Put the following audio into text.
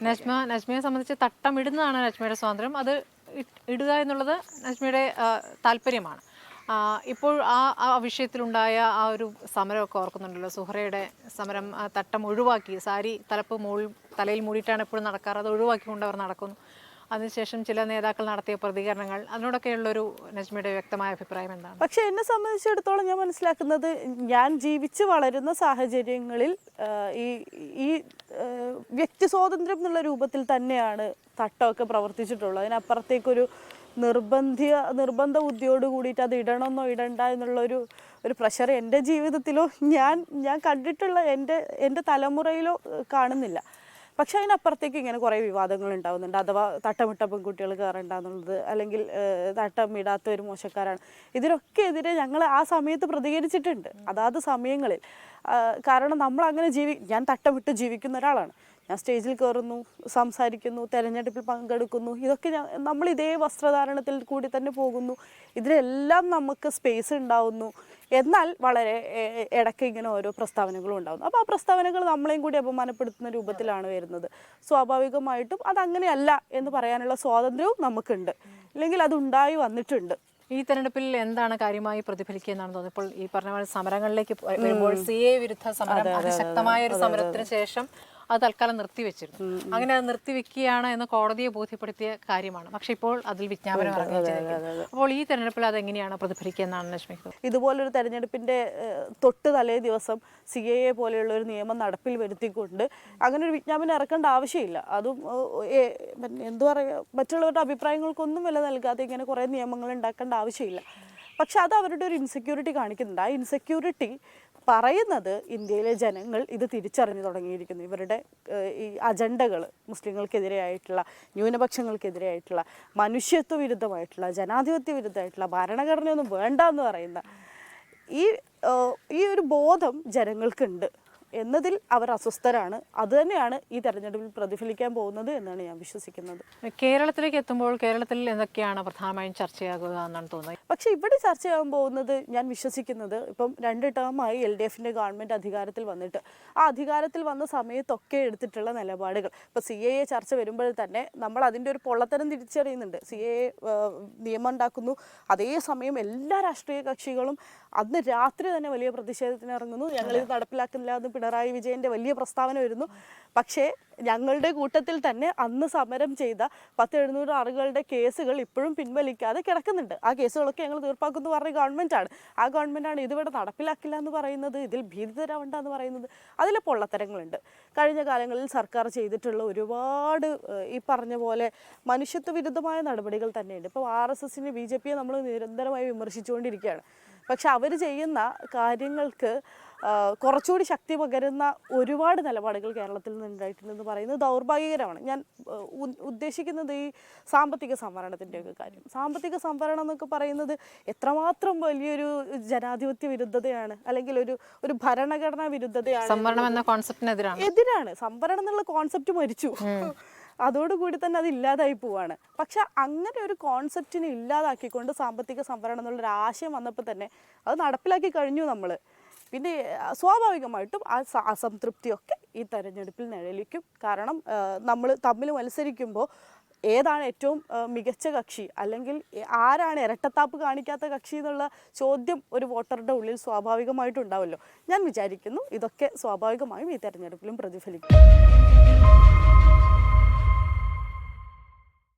നജ്മയെ സംബന്ധിച്ച് തട്ടമിടുന്നതാണ് നജ്മയുടെ സ്വാതന്ത്ര്യം. അത് ഇടുക എന്നുള്ളത് നജ്മയുടെ താല്പര്യമാണ്. ഇപ്പോൾ ആ വിഷയത്തിലുണ്ടായ ആ ഒരു സമരമൊക്കെ ഓർക്കുന്നുണ്ടല്ലോ, സുഹറയുടെ സമരം. തട്ടം ഒഴിവാക്കി, സാരി തലയിൽ മൂടിയിട്ടാണ് എപ്പോഴും നടക്കാറ്, അത് ഒഴിവാക്കിക്കൊണ്ട് അവർ നടക്കുന്നു. അതിനുശേഷം ചില നേതാക്കൾ നടത്തിയ പ്രതികരണങ്ങൾ, അതിനോടൊക്കെയുള്ളൊരു നജ്മയുടെ വ്യക്തമായ അഭിപ്രായം എന്താണ്? പക്ഷെ എന്നെ സംബന്ധിച്ചിടത്തോളം ഞാൻ മനസ്സിലാക്കുന്നത്, ഞാൻ ജീവിച്ച് വളരുന്ന സാഹചര്യങ്ങളിൽ ഈ വ്യക്തി സ്വാതന്ത്ര്യം എന്നുള്ള രൂപത്തിൽ തന്നെയാണ് തട്ടമൊക്കെ പ്രവർത്തിച്ചിട്ടുള്ളത്. അതിനപ്പുറത്തേക്കൊരു നിർബന്ധ ബുദ്ധിയോട് കൂടിയിട്ട് അത് ഇടണമെന്നോ ഇടണ്ട എന്നുള്ളൊരു പ്രഷർ എൻ്റെ ജീവിതത്തിലോ ഞാൻ കണ്ടിട്ടുള്ള എൻ്റെ തലമുറയിലോ കാണുന്നില്ല. പക്ഷെ അതിനപ്പുറത്തേക്ക് ഇങ്ങനെ കുറേ വിവാദങ്ങൾ ഉണ്ടാകുന്നുണ്ട്. അഥവാ തട്ടമിട്ട പെൺകുട്ടികൾ കയറണ്ടെന്നുള്ളത്, അല്ലെങ്കിൽ തട്ടമിടാത്തവർ മോശക്കാരാണ്. ഇതിനൊക്കെ എതിരെ ഞങ്ങൾ ആ സമയത്ത് പ്രതികരിച്ചിട്ടുണ്ട്, അതാത് സമയങ്ങളിൽ. കാരണം നമ്മളങ്ങനെ ഞാൻ തട്ടമിട്ട് ജീവിക്കുന്ന ഒരാളാണ്. ഞാൻ സ്റ്റേജിൽ കയറുന്നു, സംസാരിക്കുന്നു, തെരഞ്ഞെടുപ്പിൽ പങ്കെടുക്കുന്നു. ഇതൊക്കെ നമ്മൾ ഇതേ വസ്ത്രധാരണത്തിൽ കൂടി തന്നെ പോകുന്നു. ഇതിലെല്ലാം നമുക്ക് സ്പേസ് ഉണ്ടാവുന്നു. എന്നാൽ വളരെ ഇടയ്ക്ക് ഇങ്ങനെ ഓരോ പ്രസ്താവനകളും ഉണ്ടാകുന്നു. അപ്പോൾ ആ പ്രസ്താവനകൾ നമ്മളെയും കൂടി അപമാനപ്പെടുത്തുന്ന രൂപത്തിലാണ് വരുന്നത്. സ്വാഭാവികമായിട്ടും അതങ്ങനെയല്ല എന്ന് പറയാനുള്ള സ്വാതന്ത്ര്യവും നമുക്കുണ്ട്, ഇല്ലെങ്കിൽ അതുണ്ടായി വന്നിട്ടുണ്ട്. ഈ തെരഞ്ഞെടുപ്പിൽ എന്താണ് കാര്യമായി പ്രതിഫലിക്കുക എന്നാണ് തോന്നുന്നത്? ഇപ്പോൾ ഈ പറഞ്ഞ പോലെ സമരങ്ങളിലേക്ക് വരുമ്പോൾ CAA വിരുദ്ധ സമരം, അതിശക്തമായ ഒരു സമരത്തിന് ശേഷം അത് തൽക്കാലം നിർത്തിവെച്ചിരുന്നു. അങ്ങനെ അത് നിർത്തിവെക്കുകയാണ് എന്ന് കോടതിയെ ബോധ്യപ്പെടുത്തിയ കാര്യമാണ്. പക്ഷെ ഇപ്പോൾ അതിൽ വിജ്ഞാപനം ഇറങ്ങിയിരിക്കുന്നത്. അപ്പോൾ ഈ തെരഞ്ഞെടുപ്പിൽ അതെങ്ങനെയാണ് പ്രതിഫലിക്കുക എന്നാണ് ലക്ഷ്മിക്ക്? ഇതുപോലൊരു തെരഞ്ഞെടുപ്പിന്റെ തൊട്ട് തലേ ദിവസം CAA പോലെയുള്ള ഒരു നിയമം നടപ്പിൽ വരുത്തിക്കൊണ്ട് അങ്ങനെ ഒരു വിജ്ഞാപനം ഇറക്കേണ്ട ആവശ്യമില്ല. അതും എന്താ പറയുക, മറ്റുള്ളവരുടെ അഭിപ്രായങ്ങൾക്കൊന്നും വില നൽകാതെ ഇങ്ങനെ കുറേ നിയമങ്ങൾ ഉണ്ടാക്കേണ്ട ആവശ്യമില്ല. പക്ഷെ അത് അവരുടെ ഒരു ഇൻസെക്യൂരിറ്റി കാണിക്കുന്നുണ്ട്. ആ ഇൻസെക്യൂരിറ്റി പറയുന്നത് ഇന്ത്യയിലെ ജനങ്ങൾ ഇത് തിരിച്ചറിഞ്ഞു തുടങ്ങിയിരിക്കുന്നു. ഇവരുടെ ഈ അജണ്ടകൾ, മുസ്ലിങ്ങൾക്കെതിരെയായിട്ടുള്ള, ന്യൂനപക്ഷങ്ങൾക്കെതിരെയായിട്ടുള്ള, മനുഷ്യത്വ വിരുദ്ധമായിട്ടുള്ള, ജനാധിപത്യ വിരുദ്ധമായിട്ടുള്ള, ഭരണഘടനയൊന്നും വേണ്ട എന്ന് പറയുന്ന ഈ ഒരു ബോധം ജനങ്ങൾക്കുണ്ട് എന്നതിൽ അവർ അസ്വസ്ഥരാണ്. അതുതന്നെയാണ് ഈ തെരഞ്ഞെടുപ്പിൽ പ്രതിഫലിക്കാൻ പോകുന്നത് എന്നാണ് ഞാൻ വിശ്വസിക്കുന്നത്. കേരളത്തിലേക്ക് എത്തുമ്പോൾ കേരളത്തിൽ എന്തൊക്കെയാണ് പ്രധാനമായും ചർച്ചയാകുക എന്നാണ് തോന്നുന്നത്? പക്ഷെ ഇവിടെ ചർച്ചയാകാൻ പോകുന്നത്, ഞാൻ വിശ്വസിക്കുന്നത്, ഇപ്പം 2 ടേമായി LDFന്റെ ഗവൺമെൻറ് അധികാരത്തിൽ വന്നിട്ട് ആ അധികാരത്തിൽ വന്ന സമയത്തൊക്കെ എടുത്തിട്ടുള്ള നിലപാടുകൾ, ഇപ്പോൾ CAA ചർച്ച വരുമ്പോൾ തന്നെ നമ്മൾ അതിൻ്റെ ഒരു പൊള്ളത്തരം തിരിച്ചറിയുന്നുണ്ട്. CAA നിയമം ഉണ്ടാക്കുന്നു, അതേസമയം എല്ലാ രാഷ്ട്രീയ കക്ഷികളും അന്ന് രാത്രി തന്നെ വലിയ പ്രതിഷേധത്തിന് ഇറങ്ങുന്നു. ഞങ്ങളിത് നടപ്പിലാക്കുന്നില്ല എന്ന് പിണറായി വിജയൻ്റെ വലിയ പ്രസ്താവന വരുന്നു. പക്ഷേ ഞങ്ങളുടെ കൂട്ടത്തിൽ തന്നെ അന്ന് സമരം ചെയ്ത 10-700 ആളുകളുടെ കേസുകൾ ഇപ്പോഴും പിൻവലിക്കാതെ കിടക്കുന്നുണ്ട്. ആ കേസുകളൊക്കെ ഞങ്ങൾ തീർപ്പാക്കുമെന്ന് പറഞ്ഞ ഗവൺമെൻറ്റാണ്. ആ ഗവൺമെൻറ്റാണ് ഇതിവിടെ നടപ്പിലാക്കില്ല എന്ന് പറയുന്നത്, ഇതിൽ ഭീതിതരാവണ്ട എന്ന് പറയുന്നത്. അതിലെ പൊള്ളത്തരങ്ങളുണ്ട്. കഴിഞ്ഞ കാലങ്ങളിൽ സർക്കാർ ചെയ്തിട്ടുള്ള ഒരുപാട് ഈ പറഞ്ഞ പോലെ മനുഷ്യത്വ വിരുദ്ധമായ നടപടികൾ തന്നെയുണ്ട്. ഇപ്പോൾ RSSനെ BJPയെ നമ്മൾ നിരന്തരമായി വിമർശിച്ചുകൊണ്ടിരിക്കുകയാണ്. പക്ഷെ അവർ ചെയ്യുന്ന കാര്യങ്ങൾക്ക് കുറച്ചുകൂടി ശക്തി പകരുന്ന ഒരുപാട് നിലപാടുകൾ കേരളത്തിൽ നിന്നുണ്ടായിട്ടുണ്ടെന്ന് പറയുന്നത് ദൗർഭാഗ്യകരമാണ്. ഞാൻ ഉദ്ദേശിക്കുന്നത് ഈ സാമ്പത്തിക സംവരണത്തിൻ്റെയൊക്കെ കാര്യം. സാമ്പത്തിക സംവരണം എന്നൊക്കെ പറയുന്നത് എത്രമാത്രം വലിയൊരു ജനാധിപത്യ വിരുദ്ധതയാണ്, അല്ലെങ്കിൽ ഒരു ഭരണഘടനാ വിരുദ്ധതയാണ്. സംവരണം എന്ന കോൺസെപ്റ്റിനെതിരാണ്. സംവരണം എന്നുള്ള കോൺസെപ്റ്റ് മരിച്ചു. അതോടുകൂടി തന്നെ അത് ഇല്ലാതായി പോവാണ്. പക്ഷെ അങ്ങനെ ഒരു കോൺസെപ്റ്റിനെ ഇല്ലാതാക്കിക്കൊണ്ട് സാമ്പത്തിക സംവരണം എന്നുള്ളൊരു ആശയം വന്നപ്പോൾ തന്നെ അത് നടപ്പിലാക്കി കഴിഞ്ഞു നമ്മൾ. പിന്നെ സ്വാഭാവികമായിട്ടും ആ അസംതൃപ്തിയൊക്കെ ഈ തെരഞ്ഞെടുപ്പിൽ നിഴലിക്കും. കാരണം നമ്മൾ തമ്മിൽ മത്സരിക്കുമ്പോൾ ഏതാണ് ഏറ്റവും മികച്ച കക്ഷി, അല്ലെങ്കിൽ ആരാണ് ഇരട്ടത്താപ്പ് കാണിക്കാത്ത കക്ഷി എന്നുള്ള ചോദ്യം ഒരു വോട്ടറുടെ ഉള്ളിൽ സ്വാഭാവികമായിട്ടും ഉണ്ടാവുമല്ലോ. ഞാൻ വിചാരിക്കുന്നു ഇതൊക്കെ സ്വാഭാവികമായും ഈ തെരഞ്ഞെടുപ്പിലും പ്രതിഫലിക്കും.